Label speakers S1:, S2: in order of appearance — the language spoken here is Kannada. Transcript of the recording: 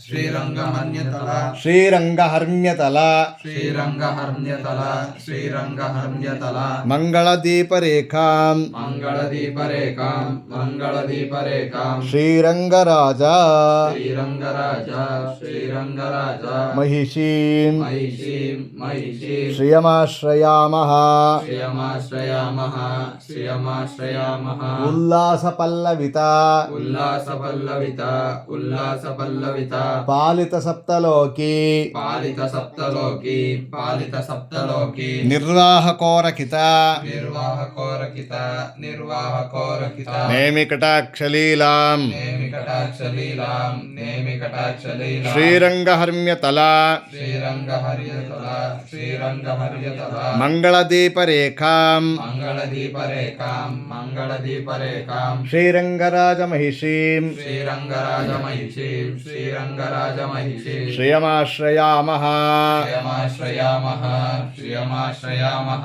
S1: ಶ್ರೀರಂಗಹರ್ಣ್ಯತಲ
S2: ಶ್ರೀರಂಗಹರ್ಣ್ಯತಲ
S1: ಶ್ರೀರಂಗಹರ್ಣ್ಯತಲ ಶ್ರೀರಂಗಹರ್ಣ್ಯತಲ
S2: ಮಂಗಳದೀಪರೇಖಾಂ
S1: ಮಂಗಳದೀಪರೇಖಾಂ ಮಂಗಳದೀಪರೇಖಾಂ
S2: ಶ್ರೀರಂಗರಾಜ
S1: ಶ್ರೀರಂಗರಾಜ ಶ್ರೀರಂಗರಾಜ
S2: ಮಹಿಷೀಂ
S1: ಮಹಿಷೀಂ ಮಹಿಷೀಂ
S2: ಶ್ರಿಯಮಾಶ್ರಯಾಮಃ
S1: ಶ್ರಿಯಮಾಶ್ರಯಾಮಃ ಶ್ರಿಯಮಾಶ್ರಯಾಮಃ
S2: ಉಲ್ಲಾಸಪಲ್ಲವಿತ
S1: ಉಲ್ಲಾಸಪಲ್ಲವಿತ ಉಲ್ಲಾಸಪಲ್ಲವಿತ
S2: ಪಾಲಿತ ಸಪ್ತಲೋಕಿ
S1: ಪಾಲಿತ ಸಪ್ತಲೋಕಿ ಪಾಲಿತ ಸಪ್ತಲೋಕಿ
S2: ನಿರ್ವಾಹಕೋರಕಿತ
S1: ನಿರ್ವಾಹಕೋರಕಿತ ನಿರ್ವಾಹಕೋರಕಿತ
S2: ನೇಮಿಕಟಾಕ್ಷಲೀಲಾಂ
S1: ನೇಮಿಕಟಾಕ್ಷಲೀಲಾಂ ನೇಮಿಕಟಾಕ್ಷಲೀಲಾಂ
S2: ಶ್ರೀರಂಗಹರ್ಮ್ಯತಲ
S1: ಶ್ರೀರಂಗಹರ್ಯತಲ ಶ್ರೀರಂಗಹರ್ಯತಲ
S2: ಮಂಗಳದೀಪರೇಖಾಂ
S1: ಮಂಗಳದೀಪರೇಖಾಂ ಮಂಗಳದೀಪರೇಖಾಂ
S2: ಶ್ರೀರಂಗರಾಜ ಮಹಿಷೀಂ
S1: ಶ್ರೀರಂಗರಾಜಮಹಿಷೀಂ ಶ್ರೀರಂಗರಾಜಮಹಿಷೀಂ
S2: ಶ್ರಿಯಮಾಶ್ರಯಾಮಃ
S1: ಶ್ರಿಯಮಾಶ್ರಯಾಮಃ ಶ್ರಿಯಮಾಶ್ರಯಾಮಃ